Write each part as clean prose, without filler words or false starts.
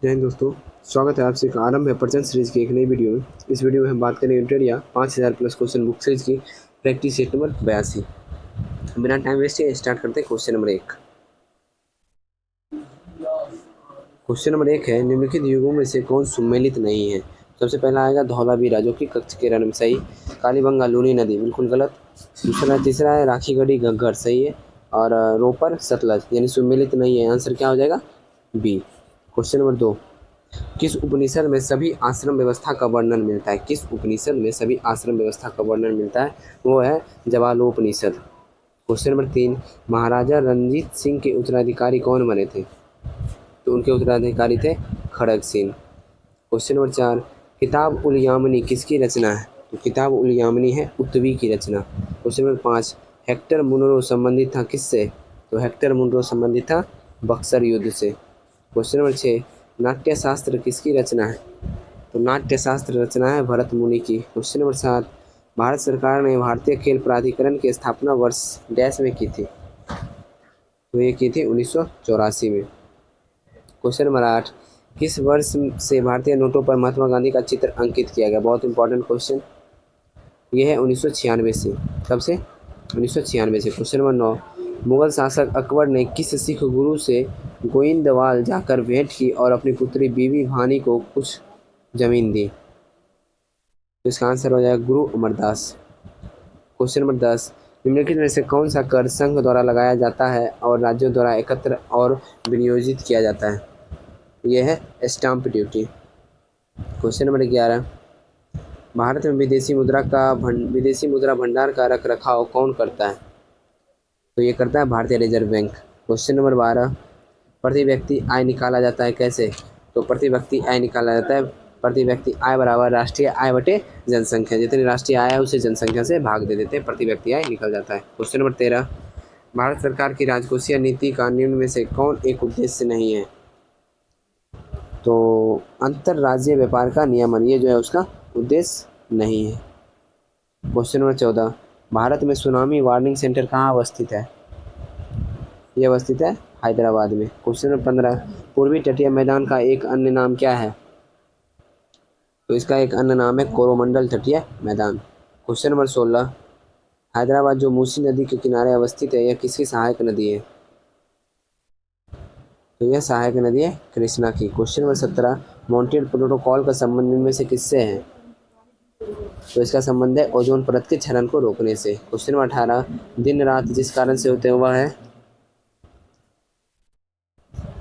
जय हिंद दोस्तों, स्वागत है आपसे का आरंभ है प्रचंड सीरीज की एक नई वीडियो में। इस वीडियो में हम बात करेंगे इंटेरिया 5000 प्लस क्वेश्चन बुक सीरीज की प्रैक्टिस सेट नंबर 82। बिना टाइम वेस्ट किए स्टार्ट करते हैं क्वेश्चन नंबर 1। क्वेश्चन नंबर 1 है, निम्नलिखित युगों में से कौन सुमेलित नहीं है। सबसे पहला आएगा धौलावीरा जो कि कच्छ के रण में सही। कालीबंगा लूनी नदी बिल्कुल गलत। तीसरा है राखी गढ़ी घग्गर सही है। और रोपर सतलज यानी सुमेलित नहीं है। आंसर क्या हो जाएगा बी। क्वेश्चन नंबर 2, किस उपनिषद में सभी आश्रम व्यवस्था का वर्णन मिलता है। किस उपनिषद में सभी आश्रम व्यवस्था का वर्णन मिलता है, वो है जवालोपनिषद। क्वेश्चन नंबर 3, महाराजा रणजीत सिंह के उत्तराधिकारी कौन बने थे। तो उनके उत्तराधिकारी थे खड़ग सिंह। क्वेश्चन नंबर 4, किताब उल यामिनी किसकी रचना है। तो किताब उल यामिनी है उत्तवी की रचना। क्वेश्चन नंबर 5, हेक्टर मुनरो संबंधित था किससे। तो हेक्टर मुनरो संबंधित था बक्सर युद्ध से। क्वेश्चन नंबर 6, नाट्य शास्त्र किसकी रचना है। तो नाट्य शास्त्र रचना है भरत मुनि की। क्वेश्चन नंबर 7, भारत सरकार ने भारतीय खेल प्राधिकरण की स्थापना वर्ष डैश में की थी। तो ये की थी 1984 में। क्वेश्चन नंबर 8, किस वर्ष से भारतीय नोटों पर महात्मा गांधी का चित्र अंकित किया गया। बहुत इंपॉर्टेंट क्वेश्चन ये है 1996 से। कब से 1996 से। क्वेश्चन नंबर 9, मुगल शासक अकबर ने किस सिख गुरु से गोइंदवाल जाकर भेंट की और अपनी पुत्री बीबी भानी को कुछ जमीन दी। तो इसका आंसर हो जाएगा गुरु अमरदास। क्वेश्चन नंबर 10, निम्नलिखित में से कौन सा कर संघ द्वारा लगाया जाता है और राज्यों द्वारा एकत्र और विनियोजित किया जाता है। यह है stamp duty. Question number 11, Bharat में विदेशी मुद्रा भंडार का रख रखाव कौन करता है। तो ये करता है भारतीय रिजर्व बैंक। क्वेश्चन नंबर 12, प्रति व्यक्ति आय निकाला जाता है कैसे। तो प्रति व्यक्ति आय निकाला जाता है, प्रति व्यक्ति आय बराबर राष्ट्रीय आय बटे जनसंख्या। जितनी राष्ट्रीय आय है उसे जनसंख्या से भाग दे देते हैं, प्रति व्यक्ति आय निकल जाता है। क्वेश्चन नंबर 13, भारत सरकार की राजकोषीय नीति का निम्न में से कौन एक उद्देश्य नहीं है। तो अंतरराज्यीय व्यापार का नियमन, ये जो है उसका उद्देश्य नहीं है। क्वेश्चन नंबर 14, भारत में सुनामी वार्निंग सेंटर कहाँ अवस्थित है। ये अवस्थित है हैदराबाद में। क्वेश्चन नंबर 15, पूर्वी तटीय मैदान का एक अन्य नाम क्या है। तो इसका एक अन्य नाम है कोरोमंडल तटीय मैदान। क्वेश्चन नंबर 16, हैदराबाद जो मूसी नदी के किनारे अवस्थित है यह किसकी सहायक नदी है। तो यह सहायक नदी है कृष्णा की। क्वेश्चन नंबर 17, मॉन्ट्रियल प्रोटोकॉल का संबंध इनमें से किससे है। तो इसका संबंध है ओजोन परत के क्षरण को रोकने से। क्वेश्चन नंबर 18, दिन रात जिस कारण से होते हैं वह है।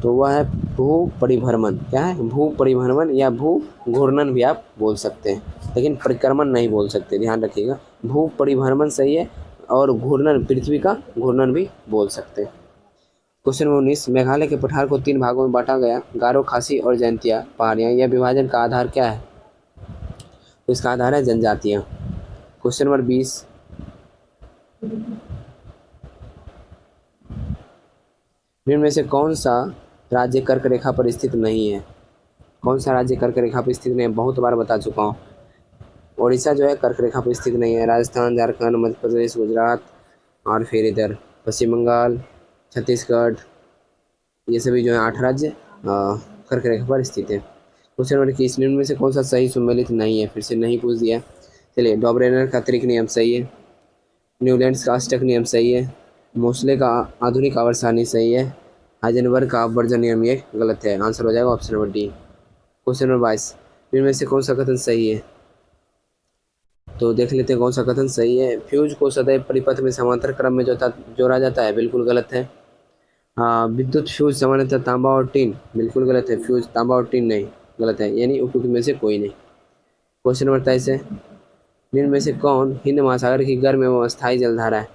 तो वह है भू परिभ्रमण। क्या है भू परिभ्रमण या भू घूर्णन भी आप बोल सकते हैं, लेकिन परिक्रमण नहीं बोल सकते, ध्यान रखिएगा। भू परिभ्रमण सही है और घूर्णन पृथ्वी का घूर्णन भी बोल सकते हैं। क्वेश्चन 19, मेघालय के पठार को 3 भागों में बांटा गया, गारो खासी और जयंतिया पहाड़ियाँ। यह विभाजन का आधार क्या है। तो इसका आधार है जनजातियाँ। क्वेश्चन नंबर 20, निम्न में से कौन सा राज्य कर्क रेखा पर स्थित नहीं है। कौन सा राज्य कर्क रेखा पर स्थित नहीं है, बहुत बार बता चुका हूँ। उड़ीसा जो है कर्क रेखा पर स्थित नहीं है। राजस्थान, झारखंड, मध्य प्रदेश, गुजरात और फिर इधर पश्चिम बंगाल, छत्तीसगढ़, ये सभी जो है 8 राज्य कर्क रेखा पर स्थित है। क्वेश्चन नंबर 21, निम्न में से कौन सा सही सुमेलित नहीं है। फिर से नहीं पूछ दिया। चलिए, डॉबरेनर का त्रिक नियम सही है, न्यूलैंड्स का अष्टक नियम सही है, मोस्ले का आधुनिक आवर्त सारणी सही है, हाइजेनबर्ग का अपवर्जन नियम ये गलत है। आंसर हो जाएगा option number D. Question number 22, इनमें से कौन सा कथन सही है। तो देख लेते हैं कौन सा कथन सही है। फ्यूज को सदैव परिपथ में समांतर क्रम में जोड़ा जाता है, बिल्कुल गलत है। हाँ, विद्युत फ्यूज सामान्यतः तांबा और टीन, बिल्कुल गलत है। फ्यूज तांबा और टीन नहीं, गलत है, यानी उपयुक्त में से कोई नहीं। क्वेश्चन नंबर 23 है, निम्न में से कौन हिंद महासागर की गर्म एवं अस्थायी जलधारा है।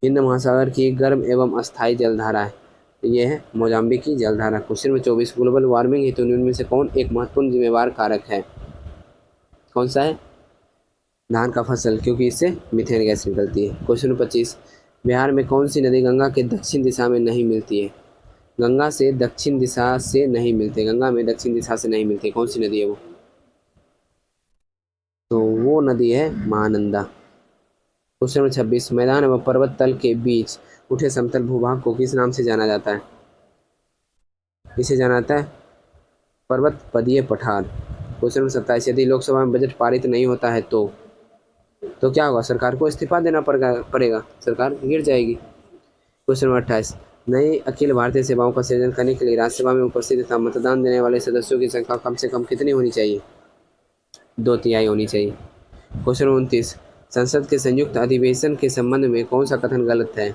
हिंद महासागर की गर्म एवं अस्थायी जलधारा है, तो ये है मोजाम्बिक की जलधारा। क्वेश्चन नंबर 24, ग्लोबल वार्मिंग हेतु निम्न में से कौन एक महत्वपूर्ण जिम्मेवार कारक है। कौन सा है, धान का फसल, क्योंकि इससे मीथेन गैस निकलती है। क्वेश्चन नंबर 25, बिहार में कौन सी नदी गंगा के दक्षिण दिशा में नहीं मिलती है। गंगा से दक्षिण दिशा से नहीं मिलते, गंगा में दक्षिण दिशा से नहीं मिलती, कौन सी नदी है वो। तो वो नदी है महानंदा। क्वेश्चन नंबर 26, मैदान एवं पर्वत तल के बीच उठे समतल भूभाग को किस नाम से जाना जाता है। इसे जाना जाता है पर्वत पदीय पठार। क्वेश्चन नंबर 27, यदि लोकसभा में बजट पारित नहीं होता है तो क्या होगा? सरकार को इस्तीफा देना पड़ेगा, सरकार गिर जाएगी। क्वेश्चन नंबर 28, नई अखिल भारतीय सेवाओं का सृजन करने के लिए राज्यसभा में उपस्थित तथा मतदान देने वाले सदस्यों की संख्या कम से कम कितनी होनी चाहिए? 2/3 होनी चाहिए। क्वेश्चन 29, संसद के संयुक्त अधिवेशन के संबंध में कौन सा कथन गलत है?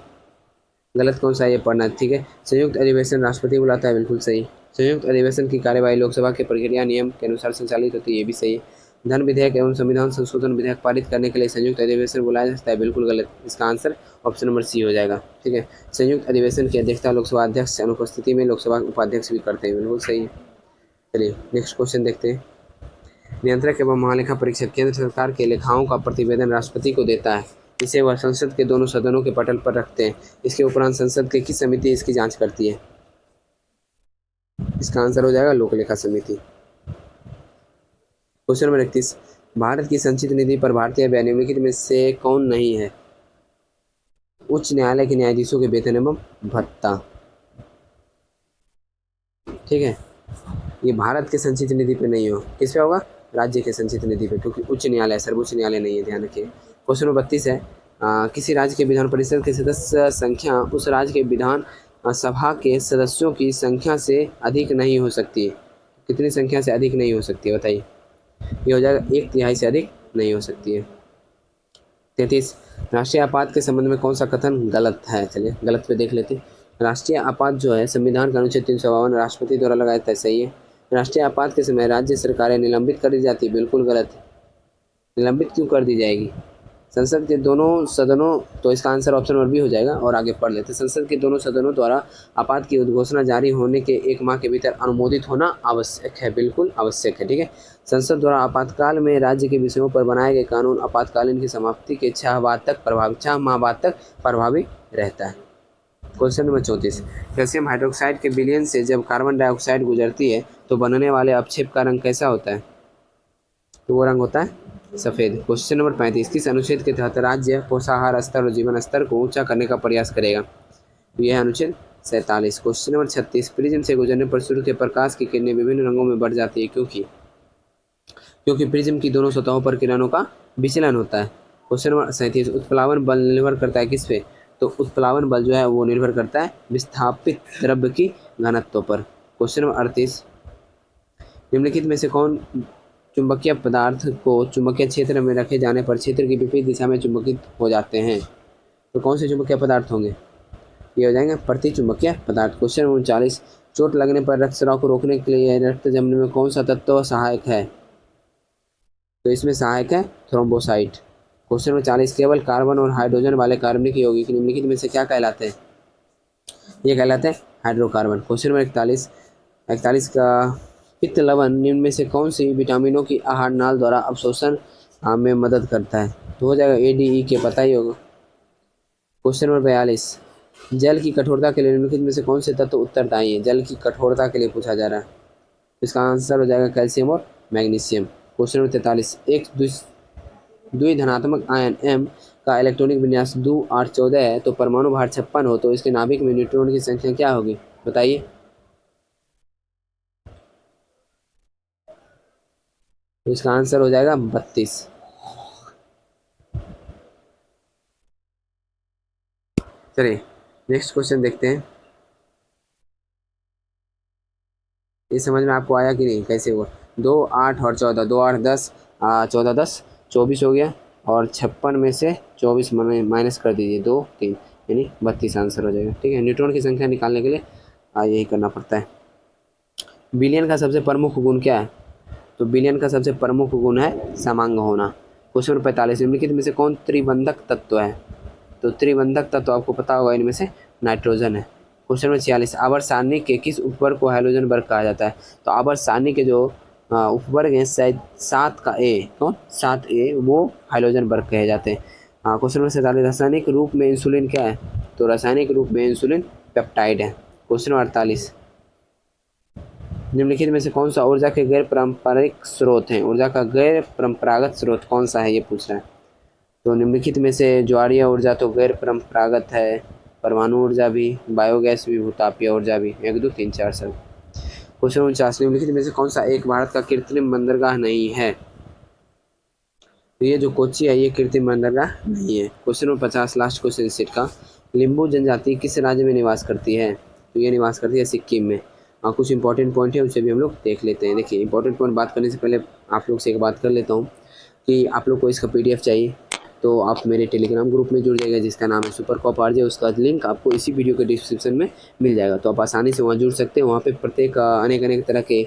गलत कौन सा है ये पढ़ना, ठीक है। संयुक्त अधिवेशन राष्ट्रपति बुलाता है, बिल्कुल सही। संयुक्त अधिवेशन की कार्यवाही लोकसभा के प्रक्रिया नियम के अनुसार संचालित होती है, ये भी सही है। धन विधेयक एवं संविधान संशोधन विधेयक पारित करने के लिए संयुक्त अधिवेशन बुलाया जाता है, बिल्कुल गलत। इसका आंसर ऑप्शन नंबर सी हो जाएगा, ठीक है। संयुक्त अधिवेशन की अध्यक्षता लोकसभा अध्यक्ष की अनुपस्थिति में लोकसभा उपाध्यक्ष भी करते हैं, बिल्कुल सही है। चलिए नेक्स्ट क्वेश्चन देखते हैं। नियंत्रक एवं महालेखा परीक्षक केंद्र सरकार के लेखाओं का प्रतिवेदन राष्ट्रपति को देता है, इसे वह संसद के दोनों सदनों के पटल पर रखते हैं। इसके उपरांत संसद की किस समिति इसकी जांच करती है? इसका आंसर हो जाएगा लोक लेखा समिति। क्वेश्चन नंबर 31, भारत की संचित निधि पर भारतीय व्यय निम्नलिखित में से कौन नहीं है? उच्च न्यायालय के न्यायाधीशों के वेतन एवं भत्ता, ठीक है। ये भारत के संचित निधि पे नहीं हो, किस पे होगा? राज्य के संचित निधि पे, क्योंकि उच्च न्यायालय सर्वोच्च न्यायालय नहीं है, ध्यान रखिए। क्वेश्चन नंबर 32 है, किसी राज्य के विधान परिषद के सदस्य संख्या उस राज्य के विधान सभा के सदस्यों की संख्या से अधिक नहीं हो सकती है। कितनी संख्या से अधिक नहीं हो सकती है बताइए? ये हो जाएगा 1/3 से अधिक नहीं हो सकती है। 33, राष्ट्रीय आपात के संबंध में कौन सा कथन गलत है? चलिए गलत पे देख लेते हैं। राष्ट्रीय आपात जो है संविधान का अनुच्छेद 352 राष्ट्रपति द्वारा लगाया जाता है, सही है। राष्ट्रीय आपात के समय राज्य सरकारें निलंबित कर दी जाती है, बिल्कुल गलत है। निलंबित क्यों कर दी जाएगी? संसद के दोनों सदनों, तो इसका आंसर ऑप्शन नंबर बी हो जाएगा। और आगे पढ़ लेते हैं। संसद के दोनों सदनों द्वारा आपात की उद्घोषणा जारी होने के 1 माह के भीतर अनुमोदित होना आवश्यक है, बिल्कुल आवश्यक है, ठीक है। संसद द्वारा आपातकाल में राज्य के विषयों पर बनाए गए कानून आपातकालीन की समाप्ति के 6 माह बाद तक प्रभावी रहता है। क्वेश्चन नंबर 34, कैल्शियम हाइड्रोक्साइड के विलयन से जब कार्बन डाइऑक्साइड गुजरती है तो बनने वाले अपक्षेप का रंग कैसा होता है? तो वो रंग होता है सफ़ेद। क्वेश्चन नंबर 35, किस अनुच्छेद के तहत राज्य पोषाहार स्तर और जीवन स्तर को ऊंचा करने का प्रयास करेगा? तो यह अनुच्छेद 47। क्वेश्चन नंबर 36, प्रिज्म से गुजरने पर सूर्य के प्रकाश की किरणें विभिन्न रंगों में बढ़ जाती है, क्योंकि प्रिज्म की दोनों सतहों पर किरणों का विचलन होता है। क्वेश्चन नंबर 37, उत्प्लावन बल निर्भर करता है किस पे? तो उत्प्लावन बल जो है वो निर्भर करता है विस्थापित द्रव्य की घनत्व पर। क्वेश्चन नंबर 38, निम्नलिखित में से कौन चुंबकीय पदार्थ को चुंबकीय क्षेत्र में रखे जाने पर क्षेत्र की विपरीत दिशा में चुंबकित हो जाते हैं? तो कौन से चुंबकीय पदार्थ होंगे? ये हो जाएंगे प्रति चुंबकीय पदार्थ। क्वेश्चन नंबर 39, चोट लगने पर रक्तस्राव को रोकने के लिए रक्त जमने में कौन सा तत्व सहायक है? तो इसमें सहायक है थ्रोम्बोसाइट। क्वेश्चन नंबर 40, केवल कार्बन और हाइड्रोजन वाले कार्बनिक यौगिक निम्नलिखित में से क्या कहलाते हैं? ये कहलाते हैं हाइड्रोकार्बन। क्वेश्चन नंबर 41 का पित्त लवण निम्न में से कौन सी विटामिनों की आहार नाल द्वारा अवशोषण में मदद करता है? तो हो जाएगा ADE के, पता ही होगा। क्वेश्चन नंबर 42, जल की कठोरता के लिए निम्नलिखित में से कौन से तत्व उत्तरदायी है? जल की कठोरता के लिए पूछा जा रहा है, इसका आंसर हो जाएगा कैल्शियम और मैग्नीशियम। क्वेश्चन नंबर 43, एक द्विधनात्मक आयन M का इलेक्ट्रॉनिक विन्यास 2 8 14 है तो परमाणु भार 56 हो तो इसके नाभिक में न्यूट्रॉन की संख्या क्या होगी? बताइए। तो इसका आंसर हो जाएगा 32। चलिए नेक्स्ट क्वेश्चन देखते हैं। ये समझ में आपको आया कि नहीं, कैसे हुआ? 2 8 और 14, 2 8 10, 14 10 24 हो गया और 56 में से 24 माइनस कर दीजिए, 2 3 यानी 32 आंसर हो जाएगा, ठीक है। न्यूट्रॉन की संख्या निकालने के लिए यही करना पड़ता है। बिलियन का सबसे प्रमुख गुण क्या है? तो बिलियन का सबसे प्रमुख गुण है समांग होना। क्वेश्चन नंबर 45, निम्नलिखित में से कौन त्रिबंधक तत्व है? तो त्रिबंधक तत्व आपको पता होगा, इनमें से नाइट्रोजन है। क्वेश्चन नंबर 46, आवर्त सारणी के किस उपवर्ग को हाइड्रोजन वर्ग कहा जाता है? तो आवर्त सारणी के जो उपवर्ग हैं शायद 7 का A, कौन 7A, वो हाइड्रोजन वर्ग कहे जाते हैं। क्वेश्चन नंबर 47, रासायनिक रूप में इंसुलिन क्या है? तो रासायनिक रूप में इंसुलिन पेप्टाइड है। क्वेश्चन नंबर 48, निम्नलिखित में से कौन सा ऊर्जा के गैर पारंपरिक स्रोत हैं? ऊर्जा का गैर परंपरागत स्रोत कौन सा है, ये पूछ रहा है। तो निम्नलिखित में से ज्वारीय ऊर्जा तो गैर परंपरागत है, परमाणु ऊर्जा भी, बायोगैस भी, भूतापीय ऊर्जा भी, 1 2 3 4 सब। क्वेश्चन 49 निम्नलिखित में से कौन सा एक भारत का कृत्रिम बंदरगाह नहीं है? तो ये जो कोच्चि है ये कृत्रिम बंदरगाह नहीं है। Question number 50 last question set का, लिम्बू जनजाति किस राज्य में निवास करती है? तो ये निवास करती है सिक्किम में। कुछ इंपॉर्टेंट पॉइंट है उसे भी हम लोग देख लेते हैं। देखिए इंपॉर्टेंट पॉइंट बात करने से पहले आप लोग से एक बात कर लेता हूँ कि आप लोग को इसका PDF चाहिए तो आप मेरे टेलीग्राम ग्रुप में जुड़ जाएगा जिसका नाम है सुपर कॉप आरजे। उसका लिंक आपको इसी वीडियो के डिस्क्रिप्शन में मिल जाएगा, तो आप आसानी से वहाँ जुड़ सकते हैं। वहाँ पे प्रत्येक अनेक तरह के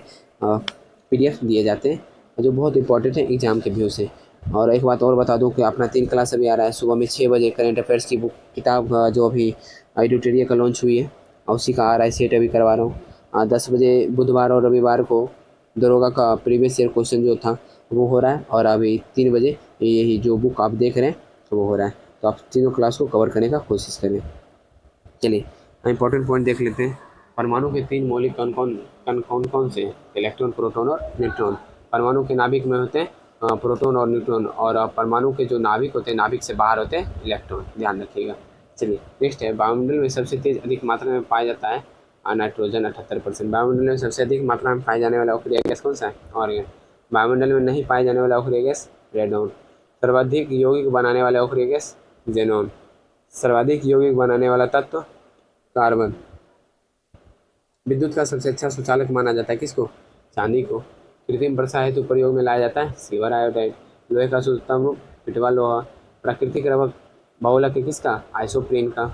PDF दिए जाते हैं जो बहुत इंपॉर्टेंट है एग्जाम के व्यू से। और एक बात और बता दूं कि अपना 3 क्लास अभी आ रहा है सुबह में 6 बजे। करेंट अफेयर्स की बुक किताब जो अभी एडिटोरिया का लॉन्च हुई है और उसी का आ रहा है सेट अभी करवा रहा हूँ। 10 बजे बुधवार और रविवार को दरोगा का प्रीवियस ईयर क्वेश्चन जो था वो हो रहा है, और अभी 3 बजे यही जो बुक आप देख रहे हैं तो वो हो रहा है। तो आप तीनों क्लास को कवर करने का कोशिश करें। चलिए इंपॉर्टेंट पॉइंट देख लेते हैं। परमाणु के 3 मौलिक कौन से हैं? इलेक्ट्रॉन, प्रोटॉन और न्यूट्रॉन। परमाणु के नाभिक में होते हैं प्रोटॉन और न्यूट्रॉन, और परमाणु के जो नाभिक होते हैं नाभिक से बाहर होते हैं इलेक्ट्रॉन, ध्यान रखिएगा। चलिए नेक्स्ट है, वायुमंडल में सबसे तेज अधिक मात्रा में पाया जाता है नाइट्रोजन 78%। वायुमंडल में सबसे अधिक मात्रा में पाए जाने वाला अक्रिय गैस कौन सा है? ऑर्गन। वायुमंडल में नहीं पाए जाने वाला अक्रिय गैस रेडॉन। सर्वाधिक यौगिक बनाने वाला अक्रिय गैस जेनॉन। सर्वाधिक यौगिक बनाने वाला तत्व कार्बन। विद्युत का सबसे अच्छा सुचालक माना जाता है किसको? चांदी को। कृत्रिम वर्षा हेतु प्रयोग में लाया जाता है सिल्वर आयोडाइड। लोहे का शुद्धतम रूप पिटवा लोहा। प्राकृतिक रबड़ बहुलक है किसका? आइसोप्रीन का।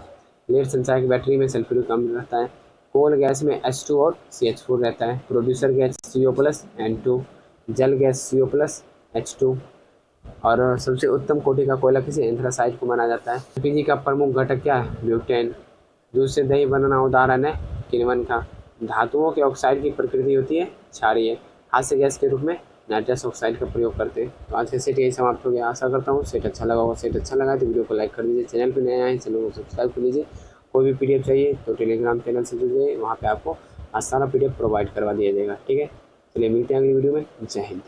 लेड संचायक की बैटरी में सल्फ्यूरिक अम्ल रहता है। कोल गैस में H2 और CH4 रहता है। Producer gas CO+N2। जल गैस CO+H2। और सबसे उत्तम कोटि का कोयला किसे? एंथ्रासाइट को माना जाता है। LPG का प्रमुख घटक क्या है? ब्यूटेन। दूध से दही बनाना उदाहरण है किण्वन का। धातुओं के ऑक्साइड की प्रकृति होती है क्षारीय। हास्य गैस के रूप में नाइट्रस ऑक्साइड का प्रयोग करते हैं। तो आज का सेट यही समाप्त हो गया। आशा करता हूँ सेट अच्छा लगा होगा। सेट अच्छा लगा तो वीडियो को लाइक कर दीजिए। चैनल पर नए आए हैं चैनल को सब्सक्राइब कर लीजिए। कोई भी PDF चाहिए तो टेलीग्राम चैनल से जुड़िए, वहाँ पे आपको सारा PDF प्रोवाइड करवा दिया जाएगा। ठीक है, चलिए मिलते हैं अगली वीडियो में। जय हिंद।